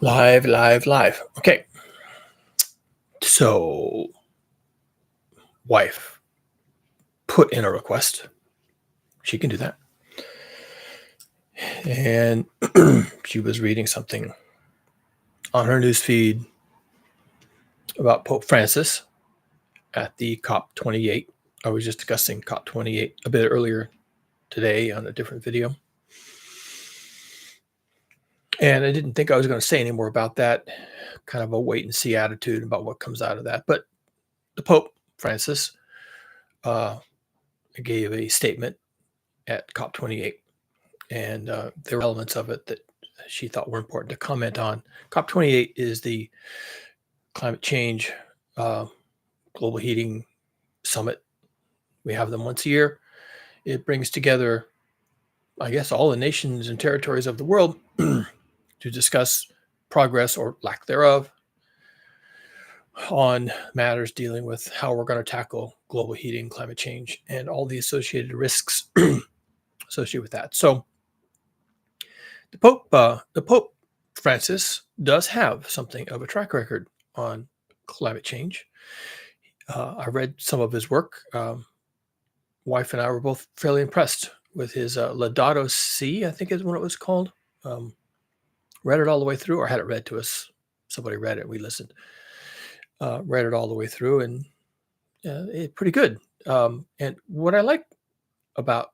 Live, live, live. Okay. So, wife put in a request. She can do that. And she was reading something on her newsfeed about Pope Francis at the COP28. I was just discussing COP28 a bit earlier today on a different video. And I didn't think I was going to say any more about that. Kind of a wait and see attitude about what comes out of that. But the Pope Francis gave a statement at COP28, and there were elements of it that she thought were important to comment on. COP28 is the climate change global heating summit. We have them once a year. It brings together, I guess, all the nations and territories of the world to discuss progress or lack thereof on matters dealing with how we're going to tackle global heating, climate change, and all the associated risks associated with that. So the Pope Francis does have something of a track record on climate change. I read some of his work. Wife and I were both fairly impressed with his Laudato Si, I think is what it was called. Read it all the way through, or had it read to us. Somebody read it, we listened. Read it all the way through, and it's pretty good. And what I like about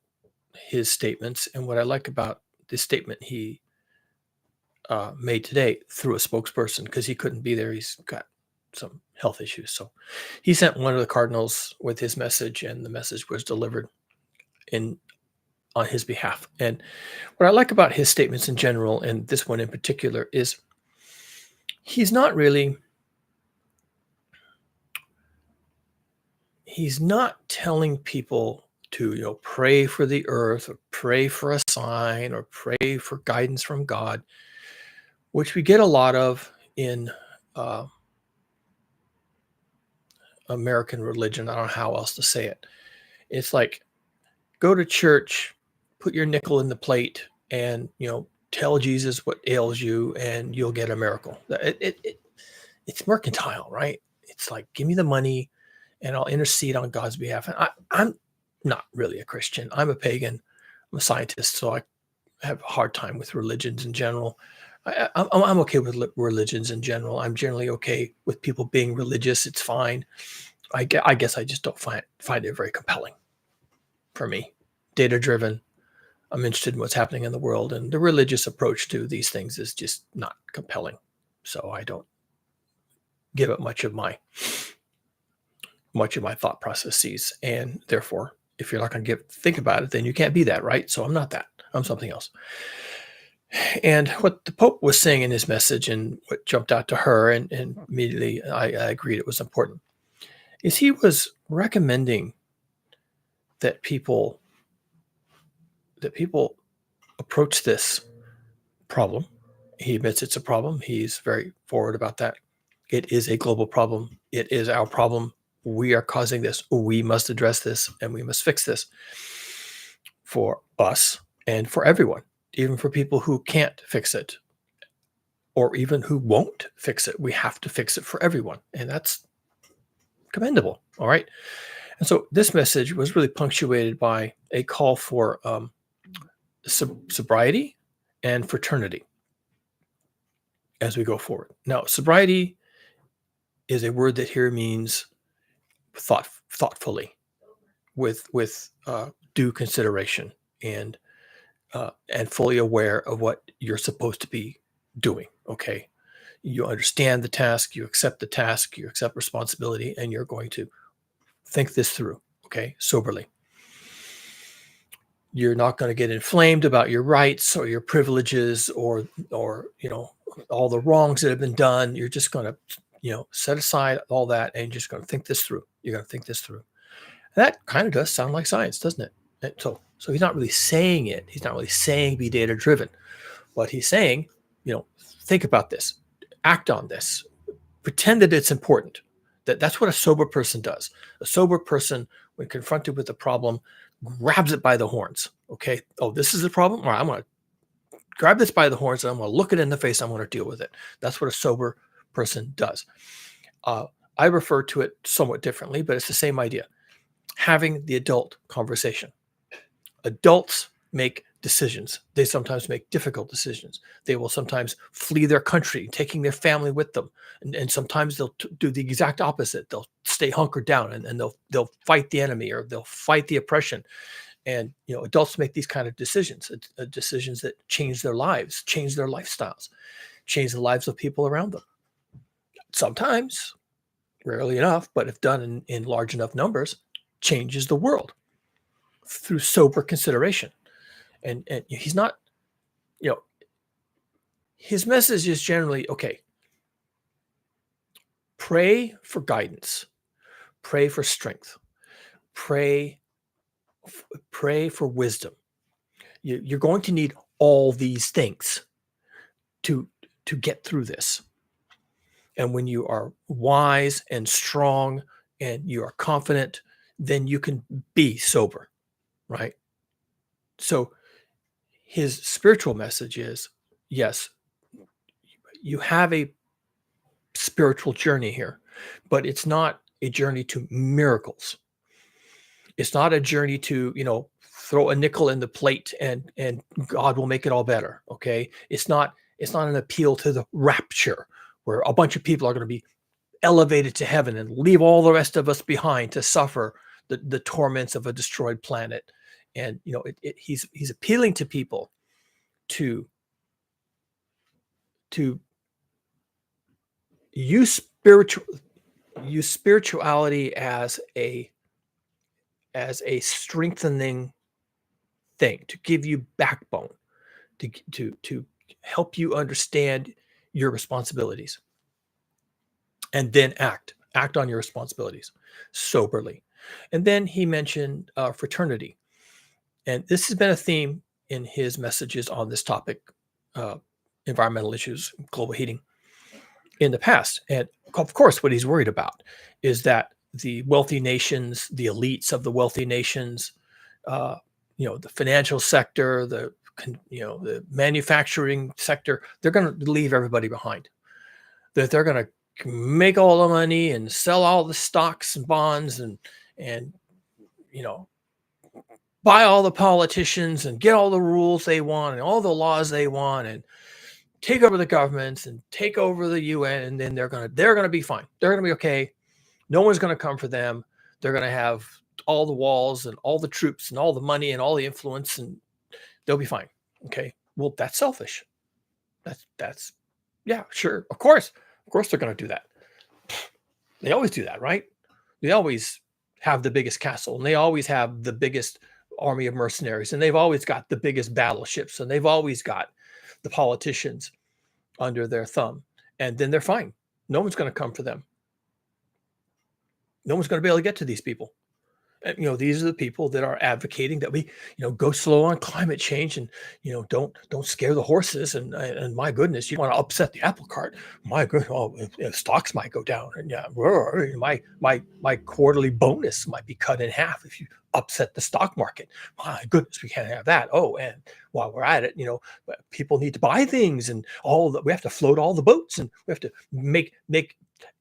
his statements, and what I like about the statement he made today through a spokesperson, because he couldn't be there. He's got some health issues. So he sent one of the cardinals with his message, and the message was delivered on his behalf. And what I like about his statements in general, and this one in particular, is he's not telling people to pray for the earth or pray for a sign or pray for guidance from God, which we get a lot of in American religion. I don't know how else to say it. It's like, go to church, put your nickel in the plate, and tell Jesus what ails you, and you'll get a miracle. It's mercantile, right? It's like, give me the money, and I'll intercede on God's behalf. And I'm not really a Christian. I'm a pagan. I'm a scientist, so I have a hard time with religions in general. I'm okay with religions in general. I'm generally okay with people being religious. It's fine. I guess I just don't find it very compelling for me. Data driven. I'm interested in what's happening in the world, and the religious approach to these things is just not compelling. So I don't give it much of my thought processes, and therefore, if you're not going to think about it, then you can't be that, right? So I'm not that. I'm something else. And what the Pope was saying in his message, and what jumped out to her, and immediately I agreed it was important, is he was recommending that people approach this problem. He admits it's a problem. He's very forward about that. It is a global problem. It is our problem. We are causing this. We must address this, and we must fix this for us and for everyone, even for people who can't fix it or even who won't fix it. We have to fix it for everyone, and that's commendable. All right. And so this message was really punctuated by a call for sobriety and fraternity as we go forward. Now, sobriety is a word that here means thoughtfully, with due consideration, and fully aware of what you're supposed to be doing. Okay, you understand the task, you accept the task, you accept responsibility, and you're going to think this through. Okay, soberly. You're not going to get inflamed about your rights or your privileges or all the wrongs that have been done. You're just going to set aside all that, and you're just going to think this through. You're going to think this through. And that kind of does sound like science, doesn't it? So he's not really saying it. He's not really saying be data driven. But he's saying, think about this, act on this, pretend that it's important. That's what a sober person does. A sober person, when confronted with a problem, grabs it by the horns. Okay. Oh, this is the problem? All right, I'm going to grab this by the horns and I'm going to look it in the face. I'm going to deal with it. That's what a sober person does. I refer to it somewhat differently, but it's the same idea. Having the adult conversation. Adults make decisions. They sometimes make difficult decisions. They will sometimes flee their country, taking their family with them. And sometimes they'll do the exact opposite. They'll stay hunkered down and they'll fight the enemy or they'll fight the oppression. And adults make these kind of decisions, decisions that change their lives, change their lifestyles, change the lives of people around them. Sometimes, rarely enough, but if done in large enough numbers, changes the world through sober consideration. And he's not, his message is generally, okay, pray for guidance, pray for strength, pray for wisdom. You're going to need all these things to get through this. And when you are wise and strong and you are confident, then you can be sober, right? So his spiritual message is, yes, you have a spiritual journey here, but it's not a journey to miracles. It's not a journey to, throw a nickel in the plate and God will make it all better. Okay. It's not an appeal to the rapture where a bunch of people are going to be elevated to heaven and leave all the rest of us behind to suffer the torments of a destroyed planet. And, he's appealing to people to use spirituality as a strengthening thing, to give you backbone, to help you understand your responsibilities, and then act on your responsibilities soberly. And then he mentioned fraternity, and this has been a theme in his messages on this topic, environmental issues, global heating, in the past. And of course, what he's worried about is that the wealthy nations, the elites of the wealthy nations, the financial sector, the manufacturing sector, they're going to leave everybody behind. That they're going to make all the money and sell all the stocks and bonds and buy all the politicians and get all the rules they want and all the laws they want and take over the governments and take over the UN, and then they're gonna be fine. They're gonna be okay. No one's gonna come for them. They're gonna have all the walls and all the troops and all the money and all the influence, and they'll be fine. Okay. Well, that's selfish. That's yeah, sure. Of course they're gonna do that. They always do that, right? They always have the biggest castle and they always have the biggest army of mercenaries and they've always got the biggest battleships and they've always got the politicians under their thumb, and then they're fine. No one's going to come for them. No one's going to be able to get to these people. And, these are the people that are advocating that we, go slow on climate change and, don't scare the horses. And my goodness, you want to upset the apple cart. My goodness, stocks might go down. And yeah, my quarterly bonus might be cut in half if you upset the stock market. My goodness, we can't have that. Oh, and while we're at it, people need to buy things and we have to float all the boats and we have to make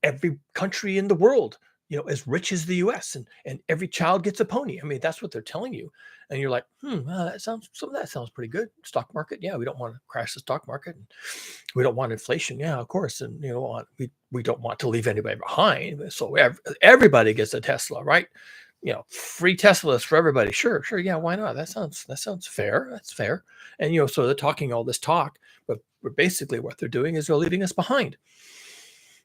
every country in the world as rich as the US and every child gets a pony. I mean, that's what they're telling you. And you're like, that sounds pretty good. Stock market. Yeah. We don't want to crash the stock market. And we don't want inflation. Yeah, of course. And we don't want to leave anybody behind. So everybody gets a Tesla, right? Free Teslas for everybody. Sure. Yeah. Why not? That sounds fair. That's fair. And, so they're talking all this talk, but basically what they're doing is they're leaving us behind.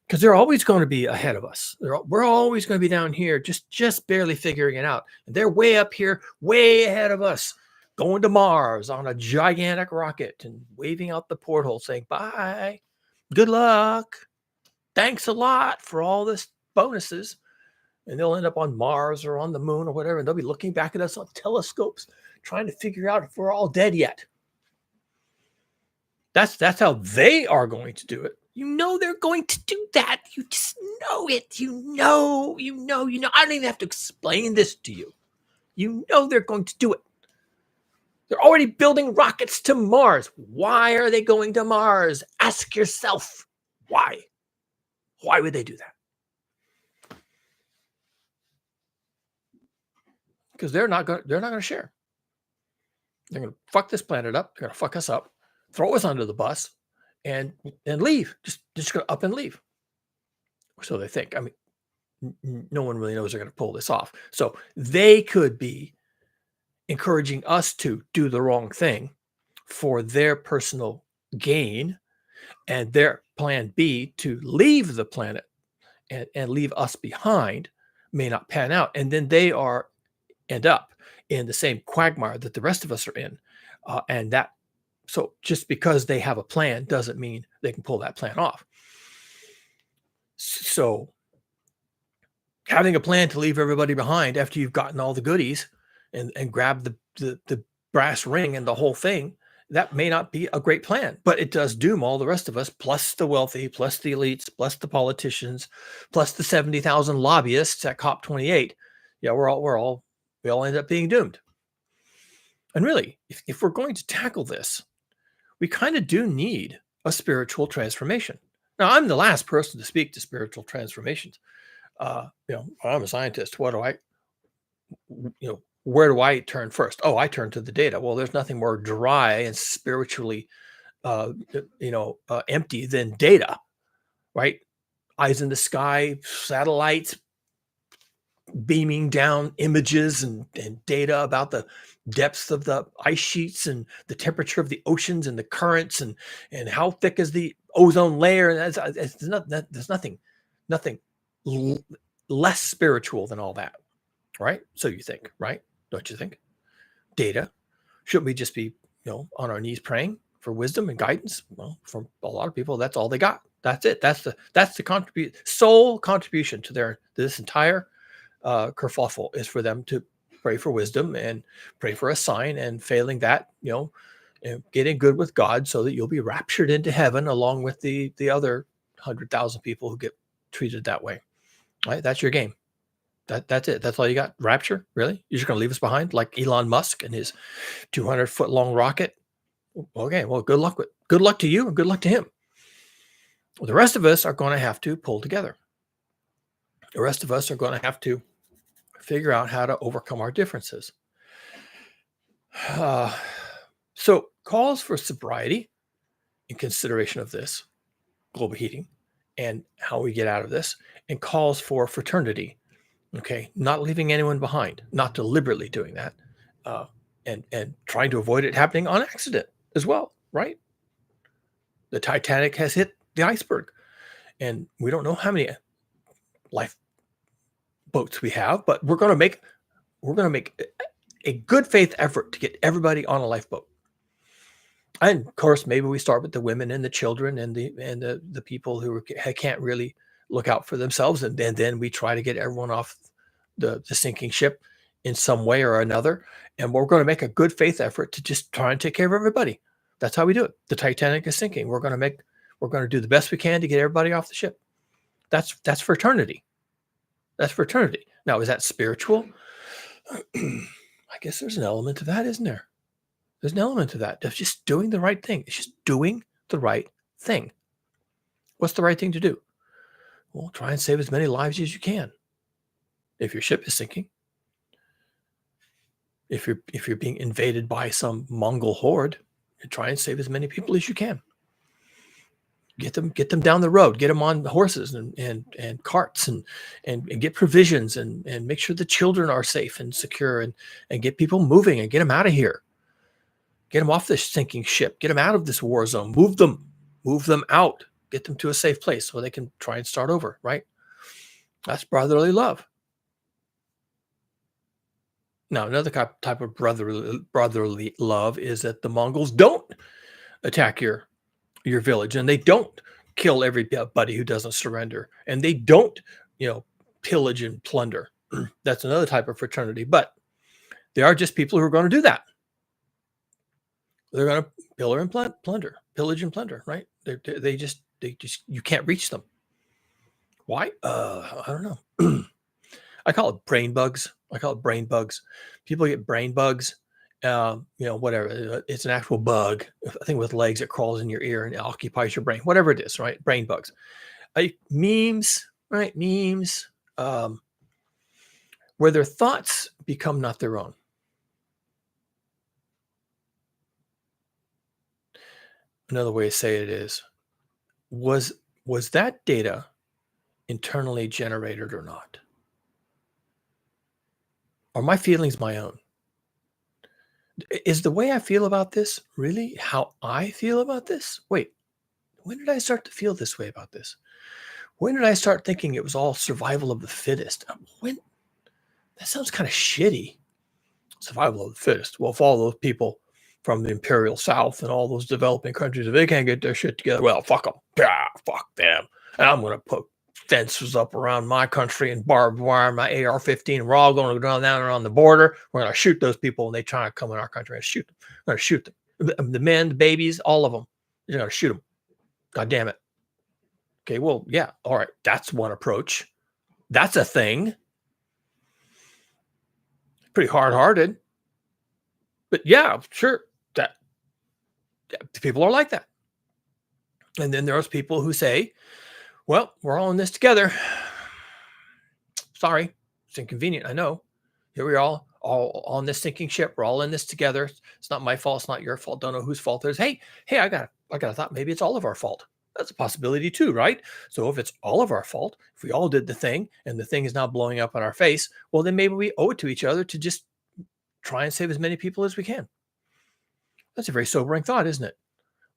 Because they're always going to be ahead of us. We're always going to be down here, just barely figuring it out. And they're way up here, way ahead of us, going to Mars on a gigantic rocket and waving out the porthole saying, bye, good luck. Thanks a lot for all this bonuses. And they'll end up on Mars or on the moon or whatever. And they'll be looking back at us on telescopes, trying to figure out if we're all dead yet. That's how they are going to do it. They're going to do that. You just know it. You know. I don't even have to explain this to you. They're going to do it. They're already building rockets to Mars. Why are they going to Mars? Ask yourself why. Why would they do that? Because they're not going to share. They're going to fuck this planet up. They're going to fuck us up, throw us under the bus, and leave. Just going to up and leave. So they think. I mean, no one really knows they're going to pull this off. So they could be encouraging us to do the wrong thing for their personal gain, and their plan B to leave the planet and leave us behind may not pan out. And then they end up in the same quagmire that the rest of us are in. So just because they have a plan doesn't mean they can pull that plan off. So having a plan to leave everybody behind after you've gotten all the goodies and grab the brass ring and the whole thing, that may not be a great plan, but it does doom all the rest of us, plus the wealthy, plus the elites, plus the politicians, plus the 70,000 lobbyists at COP28. Yeah, we all end up being doomed. And really, if we're going to tackle this, we kind of do need a spiritual transformation. Now, I'm the last person to speak to spiritual transformations. I'm a scientist. Where do I turn first? Oh, I turn to the data. Well, there's nothing more dry and spiritually, empty than data, right? Eyes in the sky, satellites beaming down images and data about the depths of the ice sheets and the temperature of the oceans and the currents and how thick is the ozone layer. There's nothing less spiritual than all that, right? So you think, right? Don't you think? Data. Shouldn't we just be, on our knees praying for wisdom and guidance? Well, for a lot of people, that's all they got. That's it. That's the sole contribution to this entire kerfuffle is for them to pray for wisdom and pray for a sign, and failing that, getting good with God so that you'll be raptured into heaven along with the other 100,000 people who get treated that way. Right? That's your game. That's it. That's all you got. Rapture? Really? You're just going to leave us behind like Elon Musk and his 200-foot long rocket? Okay. Well, good luck to you and good luck to him. Well, the rest of us are going to have to pull together. The rest of us are going to have to figure out how to overcome our differences. So calls for sobriety in consideration of this global heating and how we get out of this, and calls for fraternity. Okay, not leaving anyone behind, not deliberately doing that, and trying to avoid it happening on accident as well, right? The Titanic has hit the iceberg, and we don't know how many lifeboats we have, but we're going to make a good faith effort to get everybody on a lifeboat. And of course, maybe we start with the women and the children and the people who can't really look out for themselves, and then we try to get everyone off the sinking ship in some way or another. And we're going to make a good faith effort to just try and take care of everybody. That's how we do it. The Titanic is sinking. We're going to do the best we can to get everybody off the ship. That's fraternity. That's fraternity. Now, is that spiritual? I guess there's an element of that, isn't there? There's an element to that. It's just doing the right thing. It's just doing the right thing. What's the right thing to do? Well, try and save as many lives as you can. If your ship is sinking, if you're being invaded by some Mongol horde, try and save as many people as you can. Get them down the road. Get them on horses and carts and get provisions and make sure the children are safe and secure and get people moving and get them out of here. Get them off this sinking ship. Get them out of this war zone. Move them out. Get them to a safe place so they can try and start over, right? That's brotherly love. Now, another type of brotherly love is that the Mongols don't attack your village, and they don't kill everybody who doesn't surrender, and they don't, pillage and plunder. That's another type of fraternity, but they are just people who are going to do that. They're going to pillage and plunder, right? They just you can't reach them. Why? I don't know. I call it brain bugs. People get brain bugs, Whatever. It's an actual bug, I think, with legs that crawls in your ear and occupies your brain, whatever it is, right? Brain bugs. Memes, right? Memes, where their thoughts become not their own. Another way to say it is, was was that data internally generated or not? Are my feelings my own? Is the way I feel about this really how I feel about this? Wait, when did I start to feel this way about this? When did I start thinking it was all survival of the fittest? When that sounds kind of shitty. Survival of the fittest. Well, if all those people from the imperial South and all those developing countries, if they can't get their shit together, well, fuck them. Yeah, fuck them. And I'm going to put fences up around my country and barbed wire, my AR-15. We're all going to go down around the border. We're going to shoot those people when they try to come in our country and shoot them. We're going to shoot them. The men, the babies, all of them. You're going to shoot them. God damn it. Okay, well, yeah. All right. That's one approach. That's a thing. Pretty hard-hearted. But yeah, sure. That people are like that. And then there's people who say, well, we're all in this together. Sorry, it's inconvenient. I know. Here we are all on this sinking ship. We're all in this together. It's not my fault. It's not your fault. Don't know whose fault it is. Hey, I got a thought. Maybe it's all of our fault. That's a possibility too, right? So if it's all of our fault, if we all did the thing and the thing is now blowing up on our face, well, then maybe we owe it to each other to just try and save as many people as we can. That's a very sobering thought, isn't it?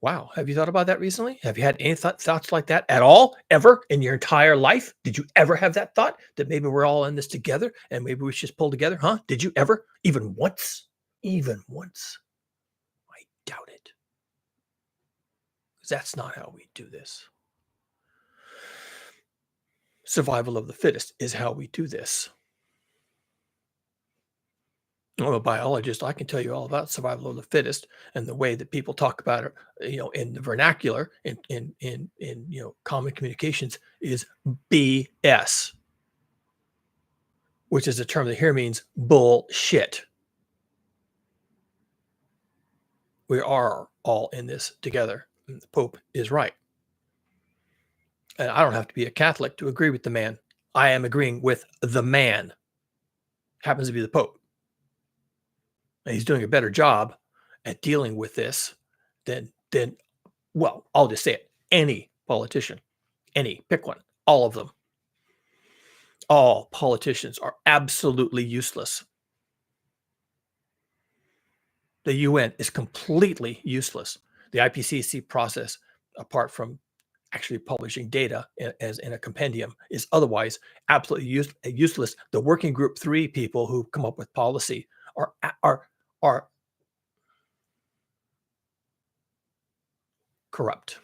Wow. Have you thought about that recently? Have you had any thoughts like that at all, ever in your entire life? Did you ever have that thought that maybe we're all in this together and maybe we should just pull together? Huh? Did you ever? Even once? Even once? I doubt it. Because that's not how we do this. Survival of the fittest is how we do this. I'm a biologist. I can tell you all about survival of the fittest and the way that people talk about it, in the vernacular, in common communications, is BS, which is a term that here means bullshit. We are all in this together. And the Pope is right. And I don't have to be a Catholic to agree with the man. I am agreeing with the man. Happens to be the Pope. And he's doing a better job at dealing with this than well, I'll just say it, any politician, pick one, all of them. All politicians are absolutely useless. The UN is completely useless. The IPCC process, apart from actually publishing data as in a compendium, is otherwise absolutely useless. The working group 3 people who come up with policy are corrupt.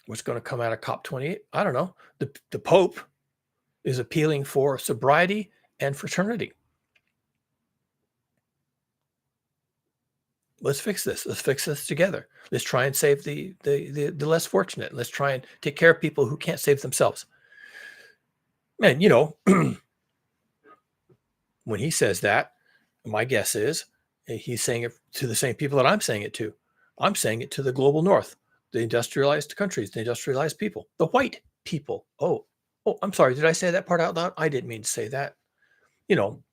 What's going to come out of COP28? I don't know. The Pope is appealing for sobriety and fraternity. Let's fix this. Let's fix this together. Let's try and save the less fortunate. Let's try and take care of people who can't save themselves. Man, when he says that, my guess is he's saying it to the same people that I'm saying it to. I'm saying it to the global north, the industrialized countries, the industrialized people, the white people. Oh, I'm sorry. Did I say that part out loud? I didn't mean to say that.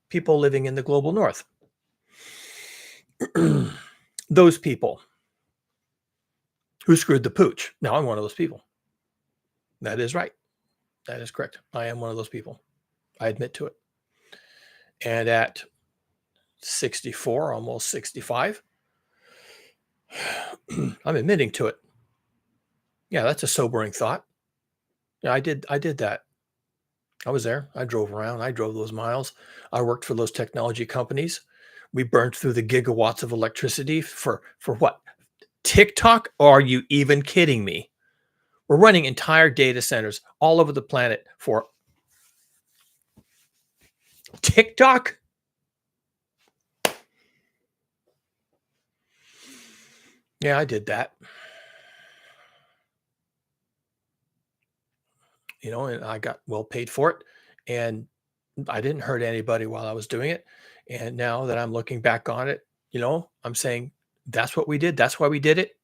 People living in the global north. Those people who screwed the pooch. Now I'm one of those people. That is right. That is correct. I am one of those people. I admit to it. And at 64, almost 65, I'm admitting to it. Yeah, that's a sobering thought. Yeah, I did that. I was there. I drove around. I drove those miles. I worked for those technology companies. We burned through the gigawatts of electricity for what? TikTok? Are you even kidding me? We're running entire data centers all over the planet for TikTok? Yeah, I did that. And I got well paid for it. And I didn't hurt anybody while I was doing it. And now that I'm looking back on it, I'm saying that's what we did. That's why we did it.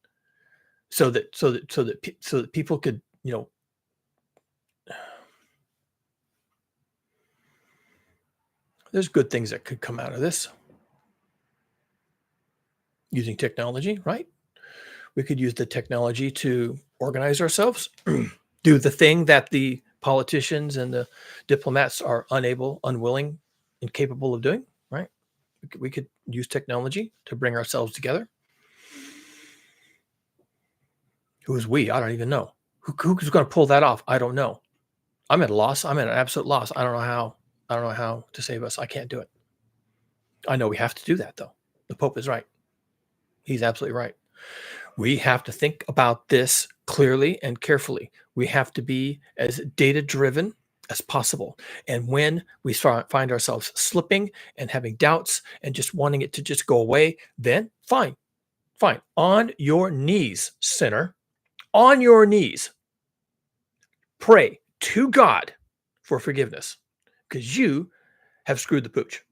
So that people could, there's good things that could come out of this using technology, right? We could use the technology to organize ourselves, do the thing that the politicians and the diplomats are unable, unwilling, incapable of doing, right? We could use technology to bring ourselves together. Who's we? I don't even know. Who's going to pull that off? I don't know. I'm at a loss. I'm at an absolute loss. I don't know how. I don't know how to save us. I can't do it. I know we have to do that, though. The Pope is right. He's absolutely right. We have to think about this clearly and carefully. We have to be as data driven as possible. And when we find ourselves slipping and having doubts and just wanting it to just go away, then fine. On your knees, sinner, on your knees, pray to God for forgiveness because you have screwed the pooch.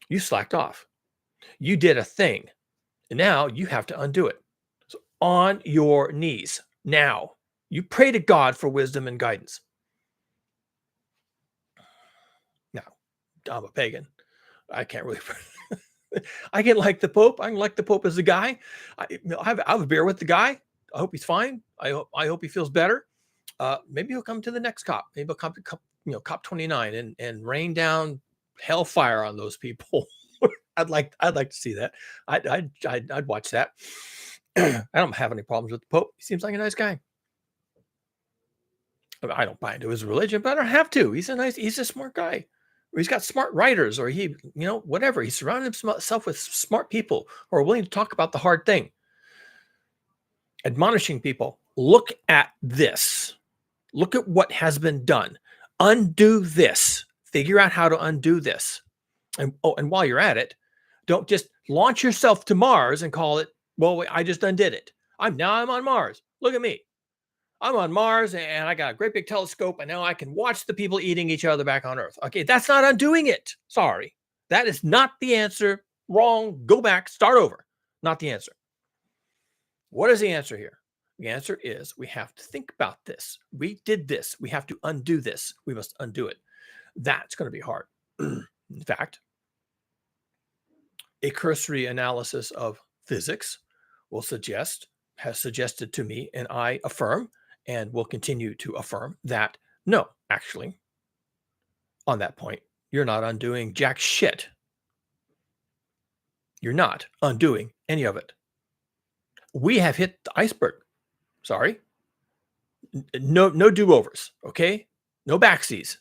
You slacked off. You did a thing. And now you have to undo it. So on your knees now, you pray to God for wisdom and guidance. Now, I'm a pagan. I can't really. I can like the Pope. I can like the Pope as a guy. I have a beer with the guy. I hope he's fine. I hope he feels better. Maybe he'll come to the next COP. Maybe he'll come to COP29 and rain down hellfire on those people. I'd like to see that. I'd watch that. I don't have any problems with the Pope. He seems like a nice guy. I don't buy into his religion, but I don't have to. He's a smart guy. Or he's got smart writers, or whatever. He surrounded himself with smart people who are willing to talk about the hard thing. Admonishing people, look at this. Look at what has been done. Undo this. Figure out how to undo this. And while you're at it, don't just launch yourself to Mars and call it, well, I just undid it. I'm on Mars. Look at me. I'm on Mars and I got a great big telescope and now I can watch the people eating each other back on Earth. Okay, that's not undoing it. Sorry. That is not the answer. Wrong. Go back. Start over. Not the answer. What is the answer here? The answer is we have to think about this. We did this. We have to undo this. We must undo it. That's going to be hard. In fact, a cursory analysis of physics has suggested to me, and I affirm and will continue to affirm that no, actually, on that point, you're not undoing jack shit. You're not undoing any of it. We have hit the iceberg. Sorry. No do-overs, okay? No backsies.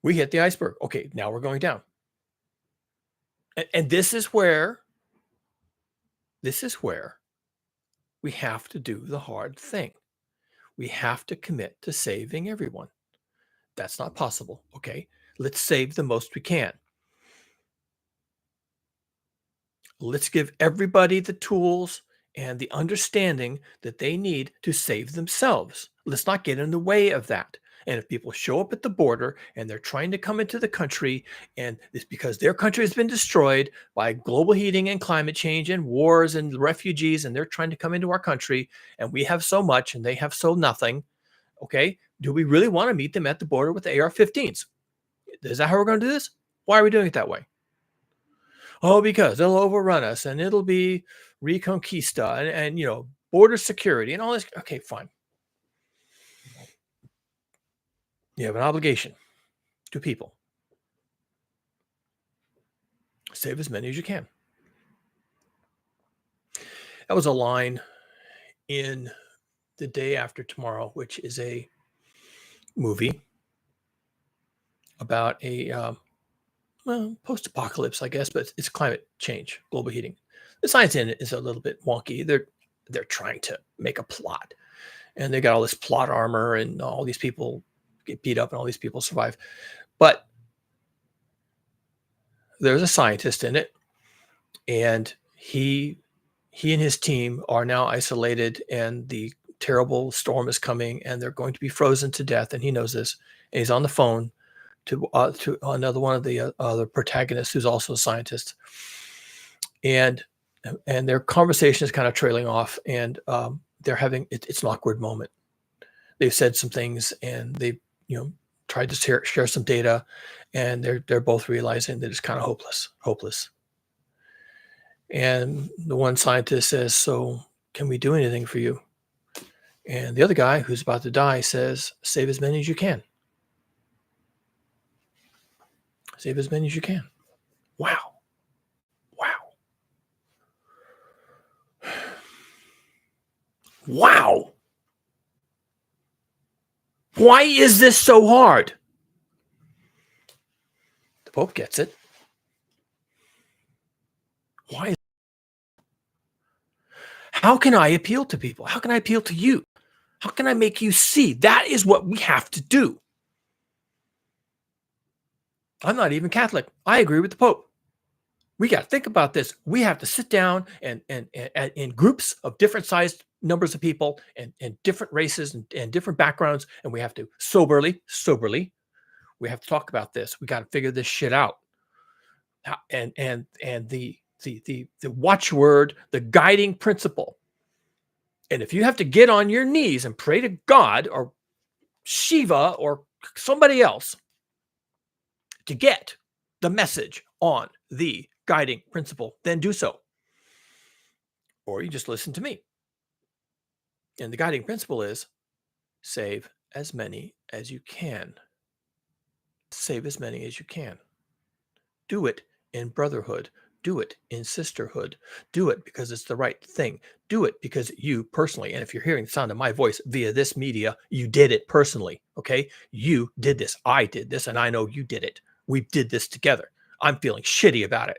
We hit the iceberg. Okay, now we're going down. And this is where we have to do the hard thing. We have to commit to saving everyone. That's not possible, okay? Let's save the most we can. Let's give everybody the tools and the understanding that they need to save themselves. Let's not get in the way of that. And if people show up at the border and they're trying to come into the country, and it's because their country has been destroyed by global heating and climate change and wars and refugees, and they're trying to come into our country, and we have so much and they have so nothing, okay, do we really want to meet them at the border with AR-15s? Is that how we're going to do this? Why are we doing it that way? Oh, because they'll overrun us and it'll be Reconquista and border security and all this. Okay, fine. You have an obligation to people. Save as many as you can. That was a line in The Day After Tomorrow, which is a movie about a post-apocalypse, I guess, but it's climate change, global heating. The science in it is a little bit wonky. They're trying to make a plot, and they got all this plot armor, and all these people get beat up, and all these people survive. But there's a scientist in it, and he and his team are now isolated, and the terrible storm is coming, and they're going to be frozen to death, and he knows this. And he's on the phone to another one of the other protagonists who's also a scientist, and their conversation is kind of trailing off, and they're having it's an awkward moment. They've said some things, and they tried to share some data, and they're both realizing that it's kind of hopeless. And the one scientist says, "So, can we do anything for you?" And the other guy, who's about to die, says, "Save as many as you can. Save as many as you can." Wow. Wow. Wow. Why is this so hard? The Pope gets it. Why? How can I appeal to people? How can I appeal to you? How can I make you see? That is what we have to do. I'm not even Catholic. I agree with the Pope. We got to think about this. We have to sit down and in groups of different sized numbers of people and different races and different backgrounds, and we have to soberly, we have to talk about this. We got to figure this shit out. And the watchword, the guiding principle. And if you have to get on your knees and pray to God or Shiva or somebody else to get the message on the guiding principle, then do so. Or you just listen to me. And the guiding principle is save as many as you can. Save as many as you can. Do it in brotherhood. Do it in sisterhood. Do it because it's the right thing. Do it because you personally, and if you're hearing the sound of my voice via this media, you did it personally. Okay. You did this. I did this, and I know you did it. We did this together. I'm feeling shitty about it.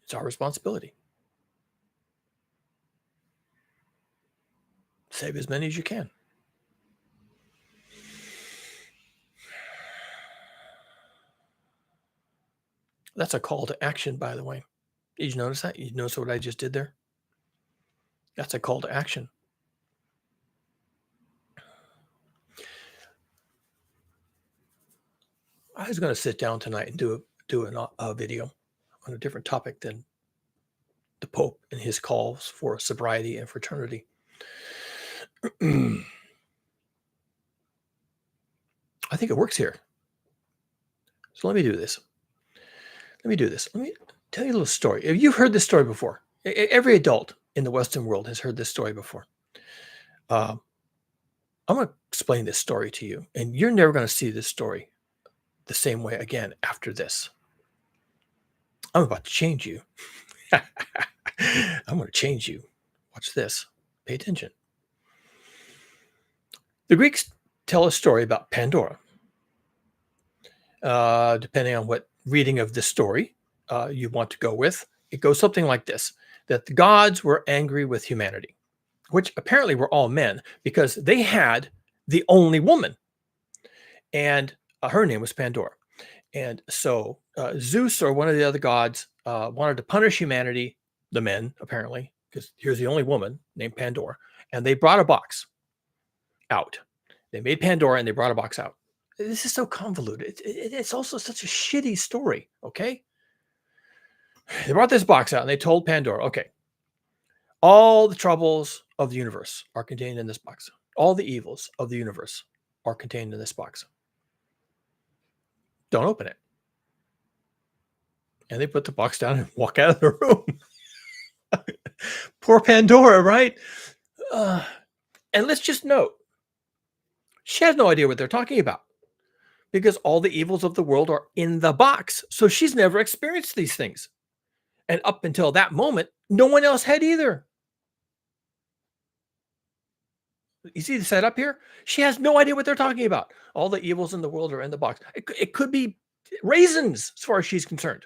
It's our responsibility. Save as many as you can. That's a call to action, by the way. Did you notice that? You notice what I just did there? That's a call to action. I was going to sit down tonight and do a video on a different topic than the Pope and his calls for sobriety and fraternity. I think it works here. So let me do this. Let me tell you a little story. You've heard this story before. Every adult in the Western world has heard this story before. I'm going to explain this story to you, and you're never going to see this story the same way again after this. I'm about to change you. I'm going to change you. Watch this. Pay attention. The Greeks tell a story about Pandora. Depending on what reading of this story you want to go with, it goes something like this: that the gods were angry with humanity, which apparently were all men, because they had the only woman, and her name was Pandora. And so Zeus or one of the other gods wanted to punish humanity, the men apparently, because here's the only woman named Pandora, and they brought a box out. They made Pandora and they brought a box out. This is so convoluted. It's also such a shitty story. Okay. They brought this box out and they told Pandora, okay, all the troubles of the universe are contained in this box. All the evils of the universe are contained in this box. Don't open it. And they put the box down and walk out of the room. Poor Pandora, right? And let's just note, she has no idea what they're talking about, because all the evils of the world are in the box. So she's never experienced these things. And up until that moment, no one else had either. You see the setup here? She has no idea what they're talking about. All the evils in the world are in the box. It could be raisins, as far as she's concerned.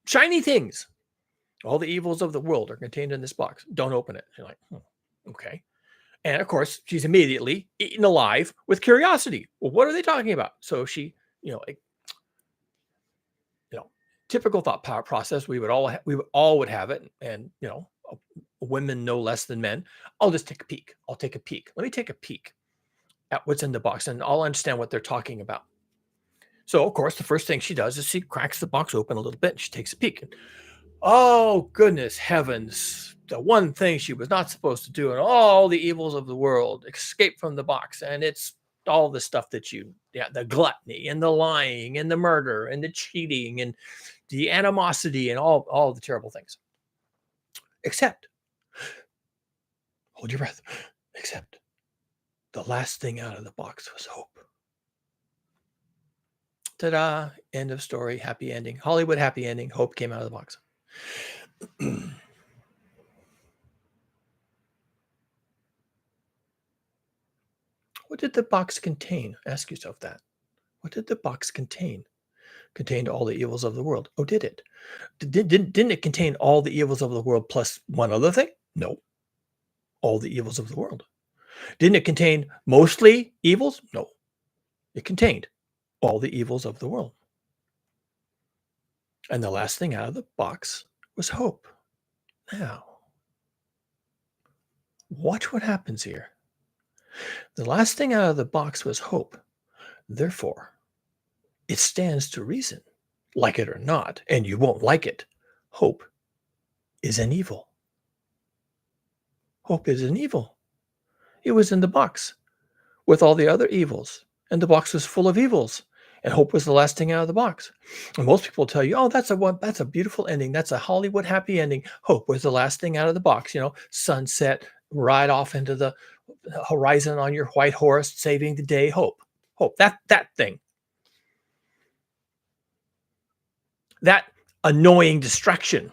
Shiny things. All the evils of the world are contained in this box. Don't open it. You're like, okay. And of course, she's immediately eaten alive with curiosity. Well, what are they talking about? So she, typical thought process. We would all would have it, and women no less than men. I'll just take a peek. I'll take a peek. Let me take a peek at what's in the box and I'll understand what they're talking about. So, of course, the first thing she does is she cracks the box open a little bit and she takes a peek. And, oh, goodness heavens. The one thing she was not supposed to do and all the evils of the world escape from the box. And it's all the stuff that the gluttony and the lying and the murder and the cheating and the animosity and all the terrible things. Except, hold your breath, except the last thing out of the box was hope. Ta-da, end of story, happy ending. Hollywood happy ending, hope came out of the box. What did the box contain? Ask yourself that. What did the box contain? Contained all the evils of the world. Oh, did it? Didn't it contain all the evils of the world plus one other thing? No. All the evils of the world. Didn't it contain mostly evils? No. It contained all the evils of the world. And the last thing out of the box was hope. Now, watch what happens here. The last thing out of the box was hope. Therefore, it stands to reason, like it or not, and you won't like it, hope is an evil. Hope is an evil. It was in the box with all the other evils, and the box was full of evils, and hope was the last thing out of the box. And most people tell you, oh, that's a beautiful ending. That's a Hollywood happy ending. Hope was the last thing out of the box. Sunset, ride off into the horizon on your white horse, saving the day. Hope, that thing. That annoying distraction,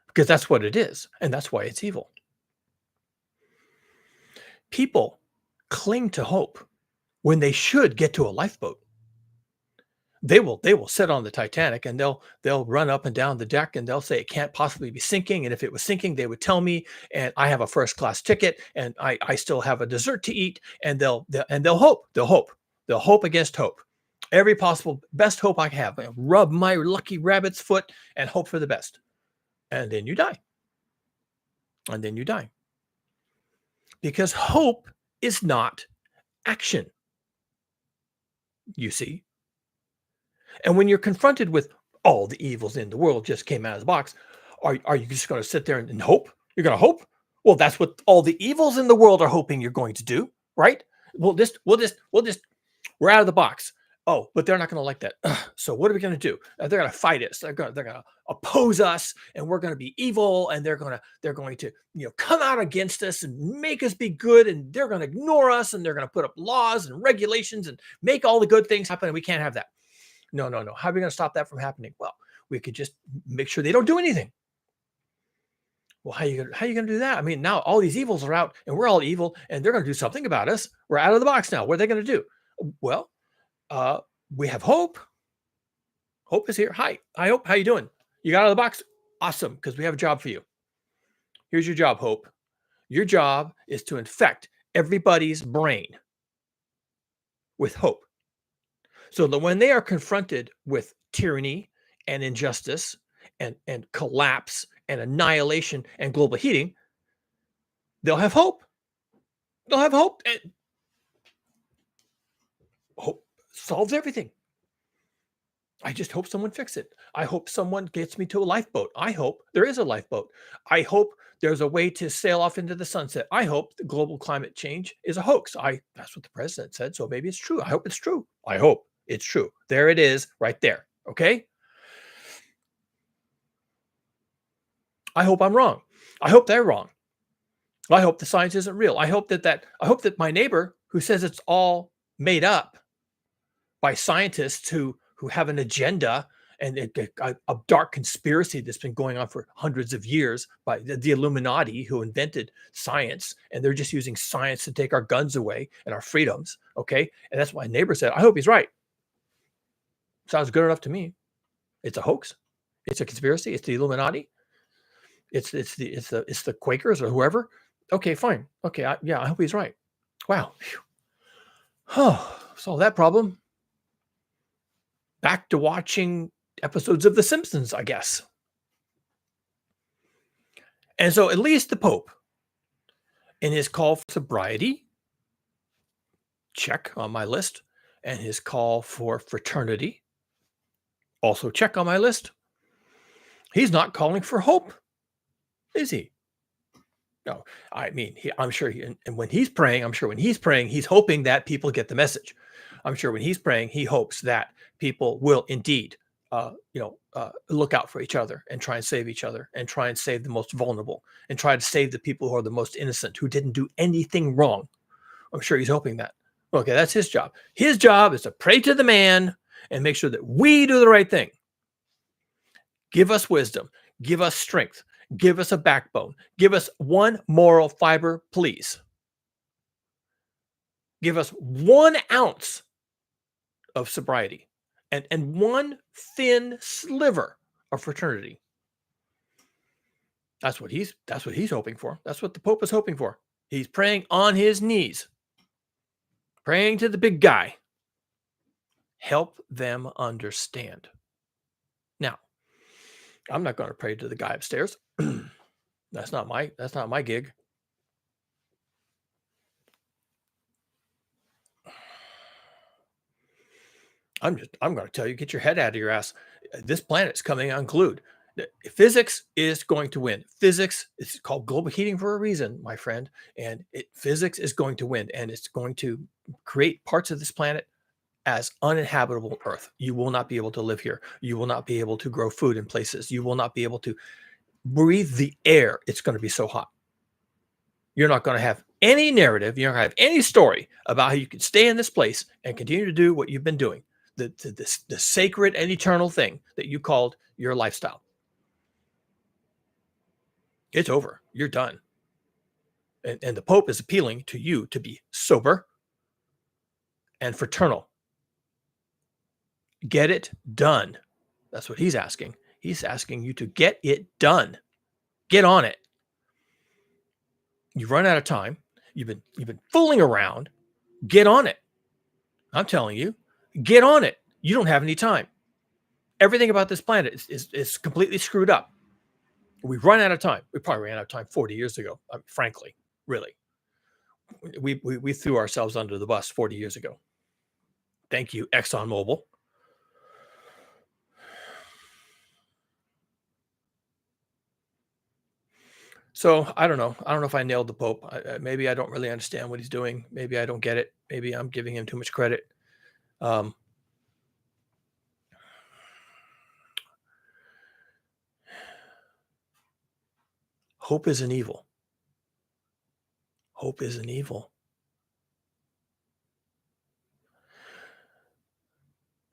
because that's what it is, and that's why it's evil. People cling to hope when they should get to a lifeboat. They will sit on the Titanic and they'll run up and down the deck and they'll say it can't possibly be sinking. And if it was sinking, they would tell me, and I have a first class ticket and I still have a dessert to eat. And they'll hope. They'll hope against hope. Every possible best hope I have. I rub my lucky rabbit's foot and hope for the best. And then you die. Because hope is not action. You see? And when you're confronted with all the evils in the world just came out of the box, are you just going to sit there and hope? You're going to hope? Well, that's what all the evils in the world are hoping you're going to do, right? We're out of the box. Oh, but they're not going to like that. So what are we going to do? They're going to fight us. They're going to oppose us, and we're going to be evil, and they're going to come out against us and make us be good, and they're going to ignore us, and they're going to put up laws and regulations and make all the good things happen, and we can't have that. No. How are we going to stop that from happening? Well, we could just make sure they don't do anything. Well, how are you going to do that? I mean, now all these evils are out, and we're all evil, and they're going to do something about us. We're out of the box now. What are they going to do? Well, we have hope. Hope is here. Hi, Hope. How you doing? You got out of the box? Awesome, because we have a job for you. Here's your job, Hope. Your job is to infect everybody's brain with hope. So that when they are confronted with tyranny and injustice and collapse and annihilation and global heating, they'll have hope. They'll have hope. And hope solves everything. I just hope someone fixes it. I hope someone gets me to a lifeboat. I hope there is a lifeboat. I hope there's a way to sail off into the sunset. I hope the global climate change is a hoax. That's what the president said, so maybe it's true. I hope it's true. I hope it's true. There it is, right there. Okay? I hope I'm wrong. I hope they're wrong. I hope the science isn't real. I hope that my neighbor who says it's all made up by scientists who have an agenda and a dark conspiracy that's been going on for hundreds of years by the Illuminati who invented science, and they're just using science to take our guns away and our freedoms. Okay, and that's why my neighbor said, "I hope he's right." Sounds good enough to me. It's a hoax. It's a conspiracy. It's the Illuminati. It's the Quakers or whoever. Okay, fine. Okay, I hope he's right. Wow. Solve that problem. Back to watching episodes of The Simpsons, I guess. And so at least the Pope, in his call for sobriety, check on my list, and his call for fraternity, also check on my list. He's not calling for hope, is he? No, I mean, I'm sure and when he's praying, I'm sure when he's praying, he's hoping that people get the message. I'm sure when he's praying, he hopes that people will indeed, look out for each other and try and save each other and try and save the most vulnerable and try to save the people who are the most innocent, who didn't do anything wrong. I'm sure he's hoping that. Okay, that's his job. His job is to pray to the man and make sure that we do the right thing. Give us wisdom. Give us strength. Give us a backbone. Give us one moral fiber, please. Give us 1 ounce of sobriety and one thin sliver of fraternity. That's what he's hoping for. That's what the Pope is hoping for. He's praying on his knees, praying to the big guy. Help them understand. Now, I'm not going to pray to the guy upstairs. That's not my gig. I'm going to tell you, get your head out of your ass. This planet's coming unglued. Physics is going to win. Physics is called global heating for a reason, my friend. And physics is going to win, and it's going to create parts of this planet as uninhabitable Earth. You will not be able to live here. You will not be able to grow food in places. You will not be able to breathe the air. It's going to be so hot. You're not going to have any narrative. You're not going to have any story about how you can stay in this place and continue to do what you've been doing. The sacred and eternal thing that you called your lifestyle. It's over. You're done. And the Pope is appealing to you to be sober and fraternal. Get it done. That's what he's asking. He's asking you to get it done. Get on it. You've run out of time. You've been fooling around. Get on it. I'm telling you, get on it. You don't have any time. Everything about this planet is completely screwed up. We've run out of time. We probably ran out of time 40 years ago. Frankly, really. We threw ourselves under the bus 40 years ago. Thank you, ExxonMobil. So I don't know. I don't know if I nailed the Pope. Maybe I don't really understand what he's doing. Maybe I don't get it. Maybe I'm giving him too much credit. Hope is an evil. Hope is an evil.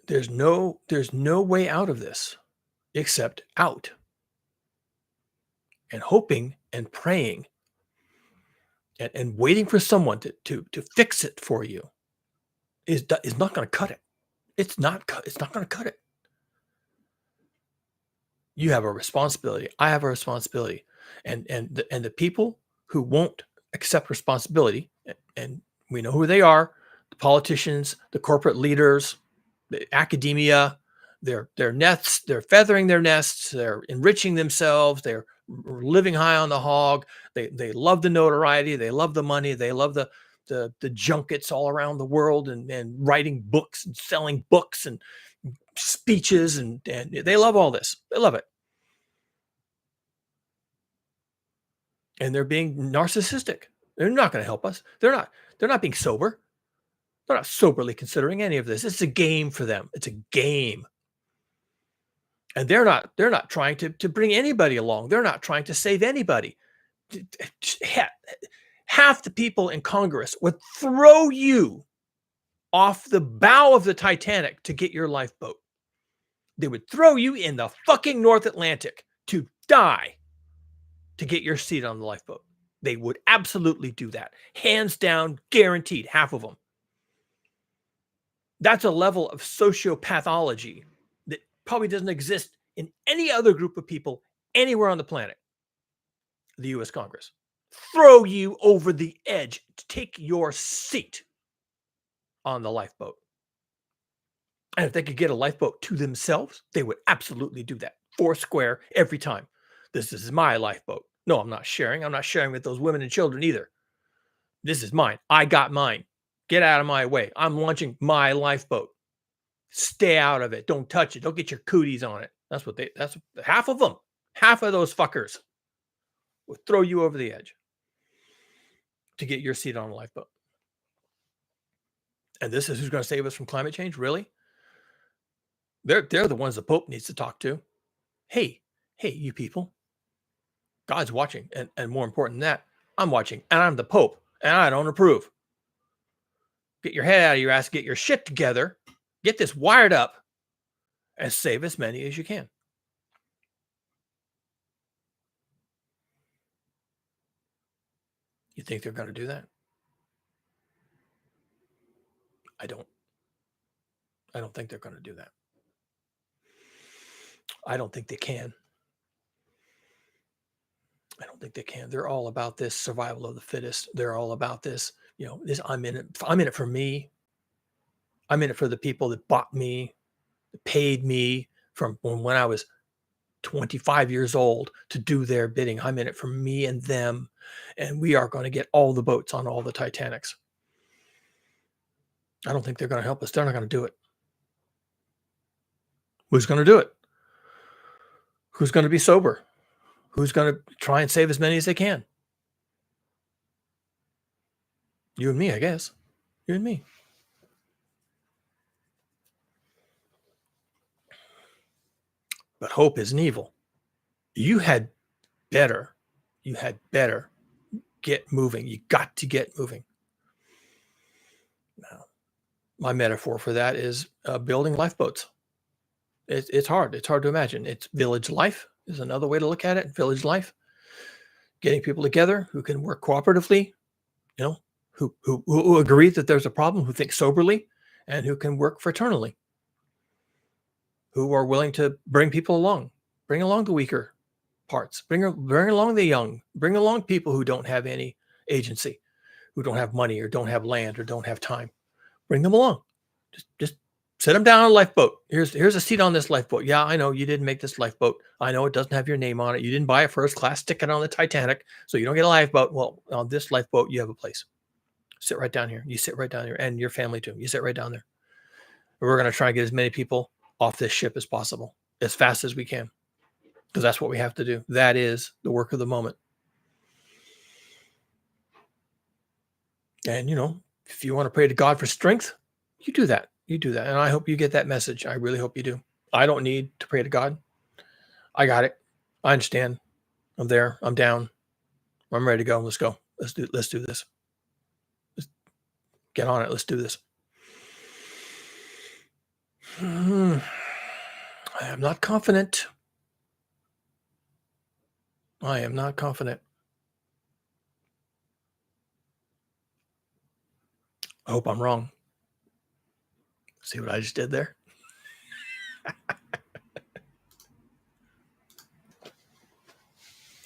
There's no way out of this except out. And hoping and praying and waiting for someone to fix it for you is not going to cut it. It's not going to cut it. You have a responsibility. I have a responsibility. And the people who won't accept responsibility, and we know who they are, the politicians, the corporate leaders, the academia, their nests, they're feathering their nests, they're enriching themselves, they're living high on the hog. They love the notoriety, they love the money, they love the junkets all around the world and writing books and selling books and speeches and they love all this. They love it. And they're being narcissistic. They're not going to help us. They're not being sober. They're not soberly considering any of this. It's a game for them. It's a game. And they're not trying to bring anybody along. They're not trying to save anybody. Half the people in Congress would throw you off the bow of the Titanic to get your lifeboat. They would throw you in the fucking North Atlantic to die to get your seat on the lifeboat. They would absolutely do that. Hands down, guaranteed, half of them. That's a level of sociopathology that probably doesn't exist in any other group of people anywhere on the planet. The U.S. Congress. Throw you over the edge to take your seat on the lifeboat. And if they could get a lifeboat to themselves, they would absolutely do that. Four square every time. This is my lifeboat. No, I'm not sharing. I'm not sharing with those women and children either. This is mine. I got mine. Get out of my way. I'm launching my lifeboat. Stay out of it. Don't touch it. Don't get your cooties on it. That's half of them. Half of those fuckers will throw you over the edge to get your seat on a lifeboat. And this is who's going to save us from climate change? Really? They're the ones the Pope needs to talk to. Hey, you people. God's watching. And more important than that, I'm watching. And I'm the Pope. And I don't approve. Get your head out of your ass. Get your shit together. Get this wired up. And save as many as you can. You think they're going to do that? I don't think they're going to do that. I don't think they can. I don't think they can. They're all about this survival of the fittest. They're all about this, this I'm in it for me. I'm in it for the people that bought me, that paid me from when I was 25 years old to do their bidding. I'm in it for me and them. And we are going to get all the boats on all the Titanics. I don't think they're going to help us. They're not going to do it. Who's going to do it? Who's going to be sober? Who's going to try and save as many as they can? You and me, I guess. You and me. But hope isn't evil. You had better get moving. You got to get moving. Now, my metaphor for that is building lifeboats. It's hard. It's hard to imagine. It's village life is another way to look at it. Village life. Getting people together who can work cooperatively, who agree that there's a problem, who think soberly, and who can work fraternally, who are willing to bring people along, bring along the weaker parts, bring along the young, bring along people who don't have any agency, who don't have money or don't have land or don't have time. Bring them along. Just sit them down on a lifeboat. Here's a seat on this lifeboat. Yeah, I know you didn't make this lifeboat. I know it doesn't have your name on it. You didn't buy a first class ticket on the Titanic, so you don't get a lifeboat. Well, on this lifeboat, you have a place. Sit right down here. You sit right down here, and your family too. You sit right down there. We're going to try and get as many people off this ship as possible, as fast as we can, because that's what we have to do. That is the work of the moment. And, if you want to pray to God for strength, you do that. You do that. And I hope you get that message. I really hope you do. I don't need to pray to God. I got it. I understand. I'm there. I'm down. I'm ready to go. Let's go. Let's do this. Let's get on it. Let's do this. I am not confident. I am not confident. I hope I'm wrong. See what I just did there?